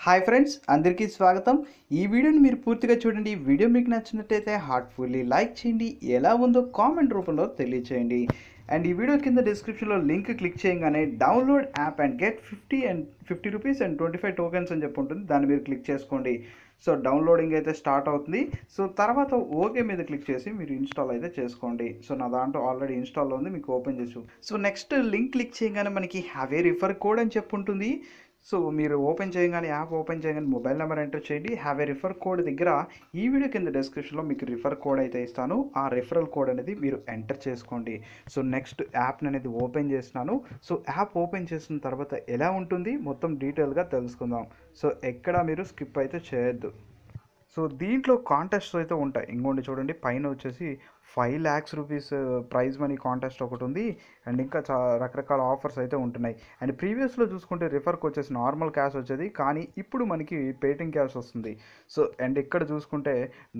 Hi friends, అందరికీ స్వాగతం. ఈ వీడియోని మీరు పూర్తిగా చూడండి. ఈ వీడియో మీకు నచ్చినట్టయితే హార్ట్ఫుల్లీ లైక్ చేయండి. ఎలా ఉందో కామెంట్ రూపంలో తెలియచేయండి. అండ్ ఈ వీడియో కింద డిస్క్రిప్షన్లో లింక్ క్లిక్ చేయగానే download app and get 50 rupees and 25 tokens అని చెప్పి ఉంటుంది. దాన్ని మీరు క్లిక్ చేసుకోండి. సో డౌన్లోడింగ్ అయితే స్టార్ట్ అవుతుంది. సో తర్వాత ఓకే మీద క్లిక్ చేసి మీరు ఇన్స్టాల్ అయితే చేసుకోండి. సో నా దాంట్లో ఆల్రెడీ ఇన్స్టాల్లో ఉంది, మీకు ఓపెన్ చేసి. సో నెక్స్ట్ లింక్ క్లిక్ చేయగానే మనకి హ్యావ్ ఏ రిఫర్ కోడ్ అని చెప్పి ఉంటుంది. సో మీరు ఓపెన్ చేయగానే యాప్ ఓపెన్ చేయగానే మొబైల్ నెంబర్ ఎంటర్ చేయండి. హ్యావ్ ఏ రిఫర్ కోడ్ దగ్గర ఈ వీడియో కింద డిస్క్రిప్షన్లో మీకు రిఫర్ కోడ్ అయితే ఇస్తాను. ఆ రిఫరల్ కోడ్ అనేది మీరు ఎంటర్ చేసుకోండి. సో నెక్స్ట్ యాప్ అనేది ఓపెన్ చేస్తున్నాను. సో యాప్ ఓపెన్ చేసిన తర్వాత ఎలా ఉంటుంది మొత్తం డీటెయిల్గా తెలుసుకుందాం. సో ఎక్కడ మీరు స్కిప్ అయితే చేయొద్దు. సో దీంట్లో కాంటెస్ట్ అయితే ఉంటాయి. ఇంకోండి చూడండి, పైన వచ్చేసి 5 lakhs rupees prize money contest ఒకటి ఉంది. అండ్ ఇంకా రకరకాల ఆఫర్స్ అయితే ఉంటున్నాయి. అండ్ ప్రీవియస్లో చూసుకుంటే రిఫర్కి వచ్చేసి నార్మల్ క్యాష్ వచ్చేది, కానీ ఇప్పుడు మనకి పేటింగ్ క్యాష్ వస్తుంది. సో అండ్ ఇక్కడ చూసుకుంటే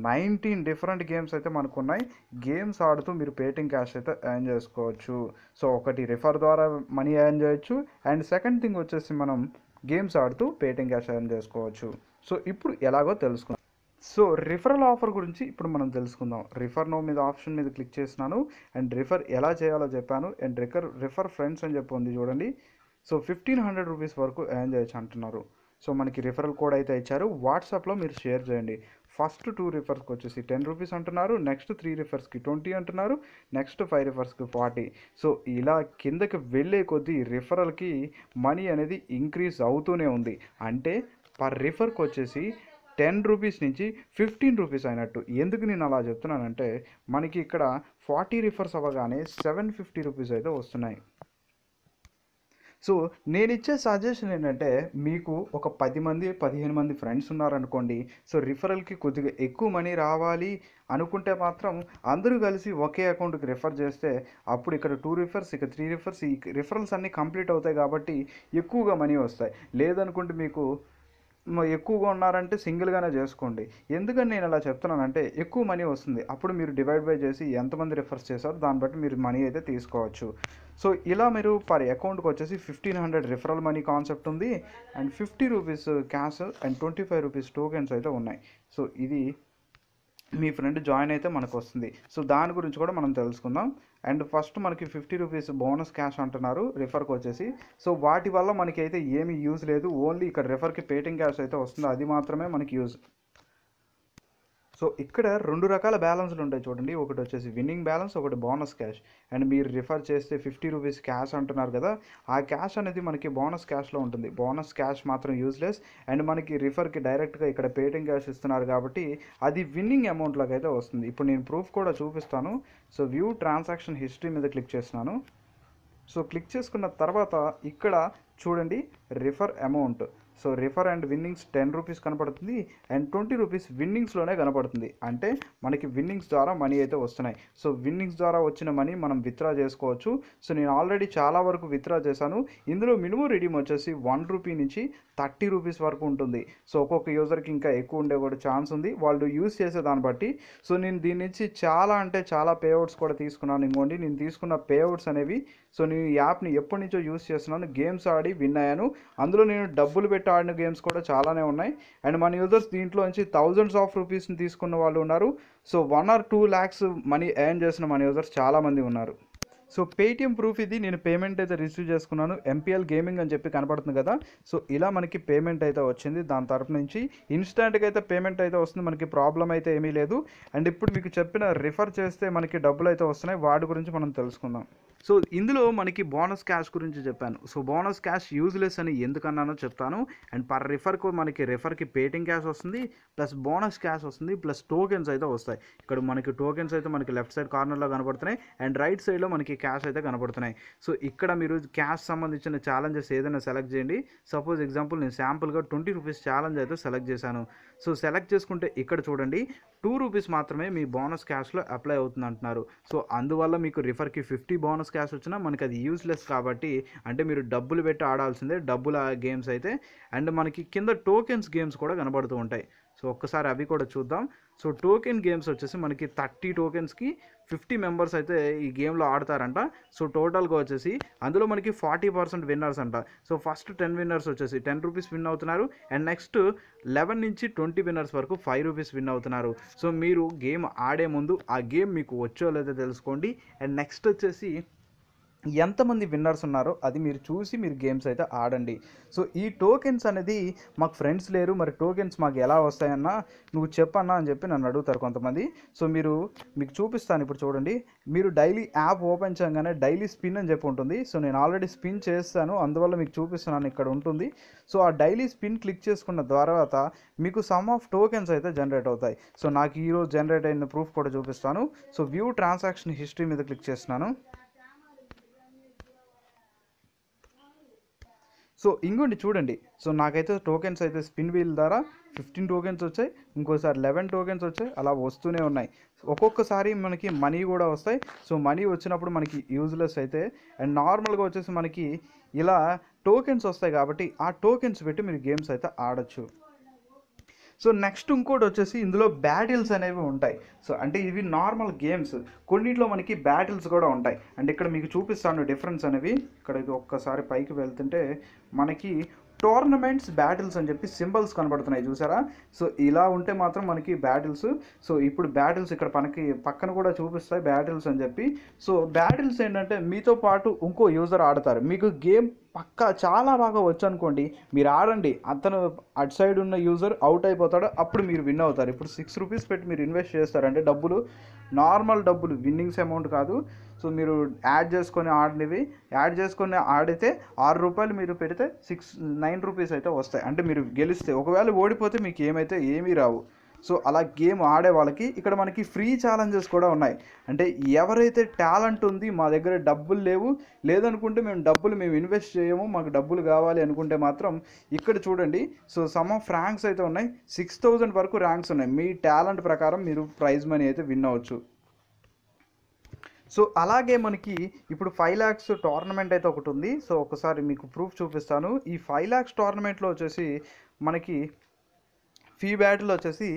19 డిఫరెంట్ గేమ్స్ అయితే మనకు ఉన్నాయి. గేమ్స్ ఆడుతూ మీరు పేటింగ్ క్యాష్ అయితే ఎర్న్ చేసుకోవచ్చు. సో ఒకటి రిఫర్ ద్వారా మనీ ఎర్న్ చేయొచ్చు. అండ్ సెకండ్ థింగ్ వచ్చేసి మనం గేమ్స్ ఆడుతూ పేటింగ్ క్యాష్ ఎర్న్ చేసుకోవచ్చు. సో ఇప్పుడు ఎలాగో తెలుసుకుందాం. సో రిఫరల్ ఆఫర్ గురించి ఇప్పుడు మనం తెలుసుకుందాం. రిఫర్ నో మీద ఆప్షన్ మీద క్లిక్ చేసినాను. అండ్ రిఫర్ ఎలా చేయాలో చెప్పాను. అండ్ రిఫర్ ఫ్రెండ్స్ అని చెప్పి ఉంది చూడండి. సో 1500 రూపీస్ వరకు ఎర్న్ చేయొచ్చు అంటున్నారు. సో మనకి రిఫరల్ కోడ్ అయితే ఇచ్చారు. వాట్సాప్లో మీరు షేర్ చేయండి. ఫస్ట్ 2 రిఫర్స్కి వచ్చేసి 10 రూపీస్ అంటున్నారు. నెక్స్ట్ 3 రిఫర్స్కి 20 అంటున్నారు. నెక్స్ట్ 5 రిఫర్స్కి 40. సో ఇలా కిందకి వెళ్ళే కొద్దీ రిఫరల్కి మనీ అనేది ఇంక్రీజ్ అవుతూనే ఉంది. అంటే పర్ రిఫర్కి వచ్చేసి 10 రూపీస్ నుంచి 15 రూపీస్ అయినట్టు. ఎందుకు నేను అలా చెప్తున్నానంటే మనకి ఇక్కడ 40 రిఫర్స్ అవ్వగానే 750 రూపీస్ అయితే వస్తున్నాయి. సో నేను ఇచ్చే సజెషన్ ఏంటంటే, మీకు ఒక 10 మంది 15 మంది ఫ్రెండ్స్ ఉన్నారనుకోండి. సో రిఫరల్కి కొద్దిగా ఎక్కువ మనీ రావాలి అనుకుంటే మాత్రం అందరూ కలిసి ఒకే అకౌంట్కి రిఫర్ చేస్తే అప్పుడు ఇక్కడ 2 రిఫర్స్, ఇక 3 రిఫర్స్, ఈ రిఫరల్స్ అన్నీ కంప్లీట్ అవుతాయి కాబట్టి ఎక్కువగా మనీ వస్తాయి. లేదనుకుంటే మీకు ఎక్కువగా ఉన్నారంటే సింగిల్గానే చేసుకోండి. ఎందుకని నేను అలా చెప్తున్నానంటే ఎక్కువ మనీ వస్తుంది. అప్పుడు మీరు డివైడ్ బై చేసి ఎంతమంది రిఫర్స్ చేశారో దాన్ని బట్టి మీరు మనీ అయితే తీసుకోవచ్చు. సో ఇలా మీరు పర్ అకౌంట్కి వచ్చేసి 1500 రిఫరల్ మనీ కాన్సెప్ట్ ఉంది. And 50 rupees cash and 25 rupees tokens అయితే ఉన్నాయి. సో ఇది మీ ఫ్రెండ్ జాయిన్ అయితే మనకు వస్తుంది. సో దాని గురించి కూడా మనం తెలుసుకుందాం. అండ్ ఫస్ట్ మనకి 50 రూపీస్ బోనస్ క్యాష్ అంటున్నారు రిఫర్కి వచ్చేసి. సో వాటి వల్ల మనకి అయితే ఏమీ యూజ్ లేదు. ఓన్లీ ఇక్కడ రిఫర్కి పేటింగ్ క్యాష్ అయితే వస్తుంది, అది మాత్రమే మనకి యూజ్. సో ఇక్కడ 2 రకాల బ్యాలెన్స్లు ఉంటాయి చూడండి. ఒకటి వచ్చేసి విన్నింగ్ బ్యాలెన్స్, ఒకటి బోనస్ క్యాష్. అండ్ మీరు రిఫర్ చేస్తే 50 రూపీస్ క్యాష్ అంటున్నారు కదా, ఆ క్యాష్ అనేది మనకి బోనస్ క్యాష్లో ఉంటుంది. బోనస్ క్యాష్ మాత్రం యూజ్లెస్. అండ్ మనకి రిఫర్కి డైరెక్ట్గా ఇక్కడ పేటింగ్ క్యాష్ ఇస్తున్నారు కాబట్టి అది విన్నింగ్ అమౌంట్లోకి అయితే వస్తుంది. ఇప్పుడు నేను ప్రూఫ్ కూడా చూపిస్తాను. సో వ్యూ ట్రాన్సాక్షన్ హిస్టరీ మీద క్లిక్ చేస్తున్నాను. సో క్లిక్ చేసుకున్న తర్వాత ఇక్కడ చూడండి refer amount. So refer and winnings 10 rupees కనపడుతుంది. అండ్ 20 రూపీస్ విన్నింగ్స్లోనే కనపడుతుంది. అంటే మనకి విన్నింగ్స్ ద్వారా మనీ అయితే వస్తున్నాయి. సో విన్నింగ్స్ ద్వారా వచ్చిన మనీ మనం విత్డ్రా చేసుకోవచ్చు. సో నేను ఆల్రెడీ చాలా వరకు విత్డ్రా చేశాను. ఇందులో మినిమం రిడీమ్ వచ్చేసి 1 రూపీ నుంచి 30 రూపీస్ వరకు ఉంటుంది. సో ఒక్కొక్క యూజర్కి ఇంకా ఎక్కువ ఉండే కూడా ఛాన్స్ ఉంది, వాళ్ళు యూజ్ చేసే దాన్ని బట్టి. సో నేను దీని నుంచి చాలా అంటే చాలా పేఅవుట్స్ కూడా తీసుకున్నాను. ఇంకోండి నేను తీసుకున్న పేఅవుట్స్ అనేవి. సో నేను ఈ యాప్ని ఎప్పటి నుంచో యూజ్ చేస్తున్నాను. గేమ్స్ ఆడి విన్ అయ్యాను. అందులో నేను డబ్బులు పెట్టి ఆడిన గేమ్స్ కూడా చాలానే ఉన్నాయి. అండ్ మన యూజర్స్ దీంట్లో నుంచి థౌజండ్స్ ఆఫ్ రూపీస్ని తీసుకున్న వాళ్ళు ఉన్నారు. So 1 or 2 lakhs money earn చేసిన మన యూజర్స్ చాలామంది ఉన్నారు. సో పేటిఎం ప్రూఫ్ ఇది. నేను పేమెంట్ అయితే రిసీవ్ చేసుకున్నాను. ఎంపీఎల్ గేమింగ్ అని చెప్పి కనపడుతుంది కదా. సో ఇలా మనకి పేమెంట్ అయితే వచ్చింది. దాని తరపు నుంచి ఇన్స్టాంట్గా అయితే పేమెంట్ అయితే వస్తుంది. మనకి ప్రాబ్లం అయితే ఏమీ లేదు. అండ్ ఇప్పుడు మీకు చెప్పిన రిఫర్ చేస్తే మనకి డబ్బులు అయితే వస్తున్నాయి. వాటి గురించి మనం తెలుసుకుందాం. సో ఇందులో మనకి బోనస్ క్యాష్ గురించి చెప్పాను. సో బోనస్ క్యాష్ యూజ్లెస్ అని ఎందుకన్నానో చెప్తాను. అండ్ పర్ రిఫర్కు మనకి రిఫర్కి పేటింగ్ క్యాష్ వస్తుంది, ప్లస్ బోనస్ క్యాష్ వస్తుంది, ప్లస్ టోకెన్స్ అయితే వస్తాయి. ఇక్కడ మనకి టోకెన్స్ అయితే మనకి లెఫ్ట్ సైడ్ కార్నర్లో కనపడుతున్నాయి. అండ్ రైట్ సైడ్లో మనకి క్యాష్ అయితే కనపడుతున్నాయి. సో ఇక్కడ మీరు క్యాష్ సంబంధించిన ఛాలెంజెస్ ఏదైనా సెలెక్ట్ చేయండి. సపోజ్ ఎగ్జాంపుల్ నేను శాంపుల్గా 20 రూపీస్ ఛాలెంజ్ అయితే సెలెక్ట్ చేశాను. సో సెలెక్ట్ చేసుకుంటే ఇక్కడ చూడండి 2 రూపీస్ మాత్రమే మీ బోనస్ క్యాష్లో అప్లై అవుతుంది అంటున్నారు. సో అందువల్ల మీకు రిఫర్కి 50 బోనస్ క్యాష్ వచ్చినా మనకి అది యూస్లెస్ కాబట్టి, అంటే మీరు డబ్బులు పెట్టి ఆడాల్సిందే డబ్బుల గేమ్స్ అయితే. అండ్ మనకి కింద టోకెన్స్ గేమ్స్ కూడా కనబడుతూ ఉంటాయి. సో ఒక్కసారి అవి కూడా చూద్దాం. సో టోకెన్ గేమ్స్ వచ్చేసి మనకి 30 టోకెన్స్కి 50 మెంబర్స్ అయితే ఈ గేమ్లో ఆడతారంట. సో టోటల్గా వచ్చేసి అందులో మనకి 40% విన్నర్స్ అంట. సో ఫస్ట్ 10 విన్నర్స్ వచ్చేసి ₹10 విన్ అవుతున్నారు. అండ్ నెక్స్ట్ 11 నుంచి 20 విన్నర్స్ వరకు ₹5 విన్ అవుతున్నారు. సో మీరు గేమ్ ఆడే ముందు ఆ గేమ్ మీకు వచ్చో లేదో తెలుసుకోండి. అండ్ నెక్స్ట్ వచ్చేసి ఎంతమంది విన్నర్స్ ఉన్నారో అది మీరు చూసి మీరు గేమ్స్ అయితే ఆడండి. సో ఈ టోకెన్స్ అనేది మాకు ఫ్రెండ్స్ లేరు, మరి టోకెన్స్ మాకు ఎలా వస్తాయన్నా నువ్వు చెప్పన్నా అని చెప్పి నన్ను అడుగుతారు కొంతమంది. సో మీకు చూపిస్తాను ఇప్పుడు చూడండి. మీరు డైలీ యాప్ ఓపెన్ చేయగానే డైలీ స్పిన్ అని చెప్పి ఉంటుంది. సో నేను ఆల్రెడీ స్పిన్ చేస్తాను, అందువల్ల మీకు చూపిస్తున్నాను, ఇక్కడ ఉంటుంది. సో ఆ డైలీ స్పిన్ క్లిక్ చేసుకున్న తర్వాత మీకు సమ్ ఆఫ్ టోకెన్స్ అయితే జనరేట్ అవుతాయి. సో నాకు ఈరోజు జనరేట్ అయిన ప్రూఫ్ కూడా చూపిస్తాను. సో వ్యూ ట్రాన్సాక్షన్ హిస్టరీ మీద క్లిక్ చేస్తున్నాను. సో ఇంకోండి చూడండి. సో నాకైతే టోకెన్స్ అయితే స్పిన్ వీల్ ద్వారా 15 టోకెన్స్ వచ్చాయి, ఇంకోసారి 11 టోకెన్స్ వచ్చాయి, అలా వస్తూనే ఉన్నాయి. ఒక్కొక్కసారి మనకి మనీ కూడా వస్తాయి. సో మనీ వచ్చినప్పుడు మనకి యూజ్లెస్ అయితే, అండ్ నార్మల్గా వచ్చేసి మనకి ఇలా టోకెన్స్ వస్తాయి కాబట్టి ఆ టోకెన్స్ పెట్టి మీరు గేమ్స్ అయితే ఆడొచ్చు. సో నెక్స్ట్ ఇంకోటి వచ్చేసి ఇందులో బ్యాటిల్స్ అనేవి ఉంటాయి. సో అంటే ఇవి నార్మల్ గేమ్స్, కొన్నిట్లో మనకి బ్యాటిల్స్ కూడా ఉంటాయి. అంటే ఇక్కడ మీకు చూపిస్తాను డిఫరెన్స్ అనేవి. ఇక్కడ ఒక్కసారి పైకి వెళ్తుంటే మనకి టోర్నమెంట్స్ బ్యాటిల్స్ అని చెప్పి సింబల్స్ కనబడుతున్నాయి చూసారా. సో ఇలా ఉంటే మాత్రం మనకి బ్యాటిల్స్. సో ఇప్పుడు బ్యాటిల్స్ ఇక్కడ మనకి పక్కన కూడా చూపిస్తాయి బ్యాటిల్స్ అని చెప్పి. సో బ్యాటిల్స్ ఏంటంటే మీతో పాటు ఇంకో యూజర్ ఆడతారు. మీకు గేమ్ పక్కా చాలా బాగా వచ్చు అనుకోండి, మీరు ఆడండి, అతను అటు సైడ్ ఉన్న యూజర్ అవుట్ అయిపోతాడు, అప్పుడు మీరు విన్ అవుతారు. ఇప్పుడు ₹6 పెట్టి మీరు ఇన్వెస్ట్ చేస్తారంటే డబ్బులు, నార్మల్ డబ్బులు, విన్నింగ్స్ అమౌంట్ కాదు. సో మీరు యాడ్ చేసుకొని ఆడితే ₹6 మీరు పెడితే ₹9 అయితే వస్తాయి. అంటే మీరు గెలిస్తే, ఒకవేళ ఓడిపోతే మీకు ఏమీ రావు. సో అలా గేమ్ ఆడే వాళ్ళకి ఇక్కడ మనకి ఫ్రీ ఛాలెంజెస్ కూడా ఉన్నాయి. అంటే ఎవరైతే టాలెంట్ ఉంది, మా దగ్గర డబ్బులు లేదనుకుంటే మేము ఇన్వెస్ట్ చేయము, మాకు డబ్బులు కావాలి అనుకుంటే మాత్రం ఇక్కడ చూడండి. సో సమ్ ఆఫ్ ర్యాంక్స్ అయితే ఉన్నాయి, 6000 వరకు ర్యాంక్స్ ఉన్నాయి. మీ టాలెంట్ ప్రకారం మీరు ప్రైజ్ మనీ అయితే విన్ అవ్వచ్చు. సో అలాగే మనకి ఇప్పుడు 5 lakhs టోర్నమెంట్ అయితే ఒకటి ఉంది. సో ఒకసారి మీకు ప్రూఫ్ చూపిస్తాను. ఈ 5 lakhs టోర్నమెంట్లో వచ్చేసి మనకి ఫీ బ్యాటిల్ వచ్చేసి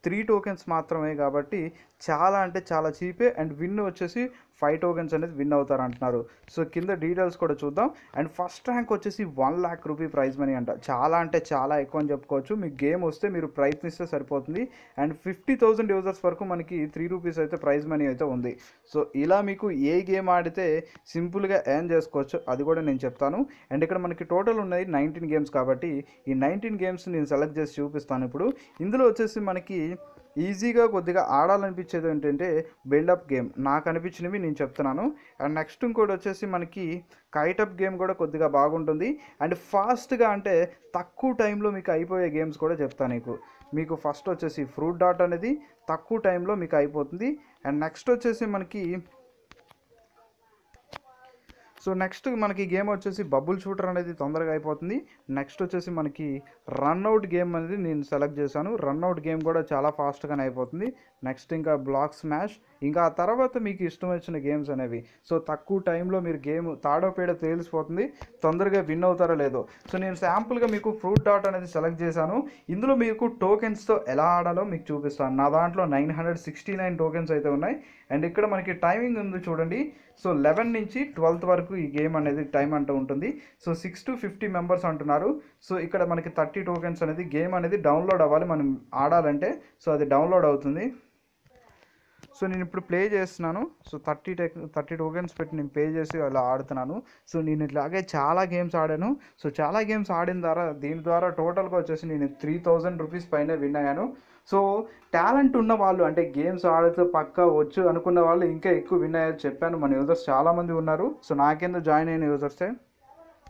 3 టోకెన్స్ మాత్రమే కాబట్టి చాలా అంటే చాలా చీపే. అండ్ విన్ వచ్చేసి 5 టోకెన్స్ అనేది విన్ అవుతారు అంటున్నారు. సో కింద డీటెయిల్స్ కూడా చూద్దాం. అండ్ ఫస్ట్ ర్యాంక్ వచ్చేసి ₹1 lakh ప్రైజ్ మనీ అంట. చాలా అంటే చాలా ఎక్కువ అని చెప్పుకోవచ్చు. మీకు గేమ్ వస్తే మీరు ప్రయత్నిస్తే సరిపోతుంది. అండ్ 50,000 యూజర్స్ వరకు మనకి ₹3 అయితే ప్రైజ్ మనీ అయితే ఉంది. సో ఇలా మీకు ఏ గేమ్ ఆడితే సింపుల్గా ఎర్న్ చేసుకోవచ్చు అది కూడా నేను చెప్తాను. అండ్ ఇక్కడ మనకి టోటల్ ఉన్నది 19 గేమ్స్ కాబట్టి ఈ 19 గేమ్స్ నేను సెలెక్ట్ చేసి చూపిస్తాను. ఇప్పుడు ఇందులో వచ్చేసి మనకి ఈజీగా కొద్దిగా ఆడాలనిపించేది ఏంటంటే బిల్డప్ గేమ్, నాకు అనిపించినవి నేను చెప్తున్నాను. అండ్ నెక్స్ట్ ఇంకోటి వచ్చేసి మనకి కైటప్ గేమ్ కూడా కొద్దిగా బాగుంటుంది. అండ్ ఫాస్ట్గా అంటే తక్కువ టైంలో మీకు అయిపోయే గేమ్స్ కూడా చెప్తాను. మీకు ఫస్ట్ వచ్చేసి ఫ్రూట్ డాట్ అనేది తక్కువ టైంలో మీకు అయిపోతుంది. అండ్ నెక్స్ట్ వచ్చేసి మనకి గేమ్ వచ్చేసి బబుల్ షూటర్ అనేది తొందరగా అయిపోతుంది. నెక్స్ట్ వచ్చేసి మనకి రన్అవుట్ గేమ్ అనేది నేను సెలెక్ట్ చేశాను. రన్అవుట్ గేమ్ కూడా చాలా ఫాస్ట్గానే అయిపోతుంది. నెక్స్ట్ ఇంకా బ్లాక్ స్మాష్, ఇంకా ఆ తర్వాత మీకు ఇష్టం వచ్చిన గేమ్స్ అనేవి. సో తక్కువ టైంలో మీరు గేమ్ తాడో పేడో తేలిసిపోతుంది, తొందరగా విన్ అవుతారో లేదో. సో నేను శాంపుల్గా మీకు ఫ్రూట్ డాట్ అనేది సెలెక్ట్ చేశాను. ఇందులో మీకు టోకెన్స్తో ఎలా ఆడాలో మీకు చూపిస్తాను. నా దాంట్లో 969 టోకెన్స్ అయితే ఉన్నాయి. అండ్ ఇక్కడ మనకి టైమింగ్ ఉంది చూడండి. సో 11 నుంచి 12 వరకు ఈ గేమ్ అనేది టైం అంటూ ఉంటుంది. సో 6 to 50 మెంబర్స్ అంటున్నారు. సో ఇక్కడ మనకి 30 టోకెన్స్ అనేది గేమ్ అనేది డౌన్లోడ్ అవ్వాలి మనం ఆడాలంటే. సో అది డౌన్లోడ్ అవుతుంది. సో నేను ఇప్పుడు ప్లే చేస్తున్నాను. సో 30 టోకెన్స్ పెట్టి నేను పే చేసి అలా ఆడుతున్నాను. సో నేను ఇట్లాగే చాలా గేమ్స్ ఆడాను. సో చాలా గేమ్స్ ఆడిన దీని ద్వారా టోటల్గా వచ్చేసి నేను ₹3,000 పైన విన్ అయ్యాను. సో టాలెంట్ ఉన్న వాళ్ళు, అంటే గేమ్స్ ఆడుతూ పక్కా వచ్చు అనుకున్న వాళ్ళు ఇంకా ఎక్కువ విన్ అయ్యారు చెప్పాను. మన యూజర్స్ చాలామంది ఉన్నారు. సో నాకేందో జాయిన్ అయిన యూజర్సే.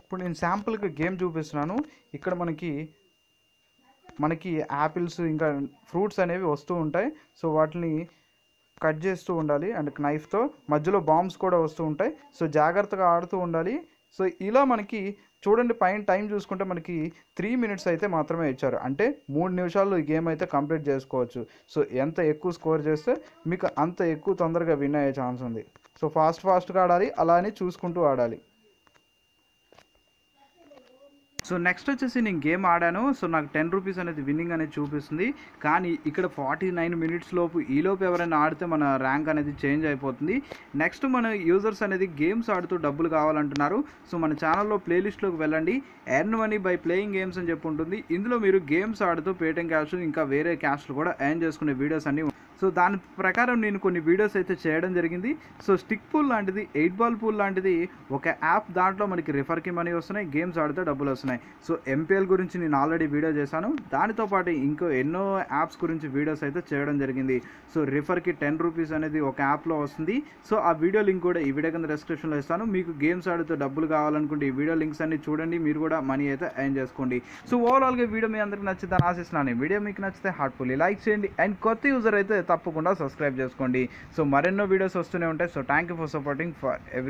ఇప్పుడు నేను శాంపుల్గా గేమ్ చూపిస్తున్నాను. ఇక్కడ మనకి యాపిల్స్ ఇంకా ఫ్రూట్స్ అనేవి వస్తూ ఉంటాయి. సో వాటిని కట్ చేస్తూ ఉండాలి అండ్ నైఫ్తో. మధ్యలో బాంబ్స్ కూడా వస్తూ ఉంటాయి. సో జాగ్రత్తగా ఆడుతూ ఉండాలి. సో ఇలా మనకి చూడండి పైన టైం చూసుకుంటే మనకి 3 minutes అయితే మాత్రమే ఇచ్చారు. అంటే 3 నిమిషాల్లో ఈ గేమ్ అయితే కంప్లీట్ చేసుకోవచ్చు. సో ఎంత ఎక్కువ స్కోర్ చేస్తే మీకు అంత ఎక్కువ తొందరగా విన్ అయ్యే ఛాన్స్ ఉంది. సో ఫాస్ట్గా ఆడాలి, అలా అని చూసుకుంటూ ఆడాలి. సో నెక్స్ట్ వచ్చేసి నేను గేమ్ ఆడాను. సో నాకు 10 రూపీస్ అనేది విన్నింగ్ అనేది చూపిస్తుంది. కానీ ఇక్కడ 49 మినిట్స్ లోపు ఈలోపు ఎవరైనా ఆడితే మన ర్యాంక్ అనేది చేంజ్ అయిపోతుంది. నెక్స్ట్ మన యూజర్స్ అనేది గేమ్స్ ఆడుతూ డబ్బులు కావాలంటున్నారు. సో మన ఛానల్లో ప్లేలిస్ట్లోకి వెళ్ళండి. Earn money by playing games అని చెప్పి ఉంటుంది. ఇందులో మీరు గేమ్స్ ఆడుతూ పేటిఎం క్యాష్ ఇంకా వేరే క్యాష్లు కూడా ఎర్న్ చేసుకునే వీడియోస్ అన్నీ. సో దాని ప్రకారం నేను కొన్ని వీడియోస్ అయితే చేయడం జరిగింది. సో స్టిక్ పూల్ లాంటిది, 8 బాల్ పూల్ లాంటిది ఒక యాప్. దాంట్లో మనకి రిఫర్కి మనీ వస్తున్నాయి, గేమ్స్ ఆడితే డబ్బులు వస్తున్నాయి. సో ఎంపీఎల్ గురించి నేను ఆల్రెడీ వీడియో చేశాను. దానితో పాటు ఇంకో ఎన్నో యాప్స్ గురించి వీడియోస్ అయితే చేయడం జరిగింది. సో రిఫర్కి 10 రూపీస్ అనేది ఒక యాప్లో వస్తుంది. సో ఆ వీడియో లింక్ కూడా ఈ వీడియో కింద డిస్క్రిప్షన్లో ఇస్తాను. మీకు గేమ్స్ ఆడుతూ డబ్బులు కావాలనుకుంటే ఈ వీడియో లింక్స్ అన్ని చూడండి, మీరు కూడా మనీ అయితే ఎర్న్ చేసుకోండి. సో ఓవరాల్గా వీడియో మీ అందరికి నచ్చిందని ఆశిస్తున్నాను. వీడియో మీకు నచ్చితే హార్ట్ఫుల్లీ లైక్ చేయండి. అండ్ కొత్త యూజర్ అయితే తప్పకుండా సబ్స్క్రైబ్ చేసుకోండి. సో మరెన్నో వీడియోస్ వస్తూనే ఉంటాయి. So thank you for supporting for every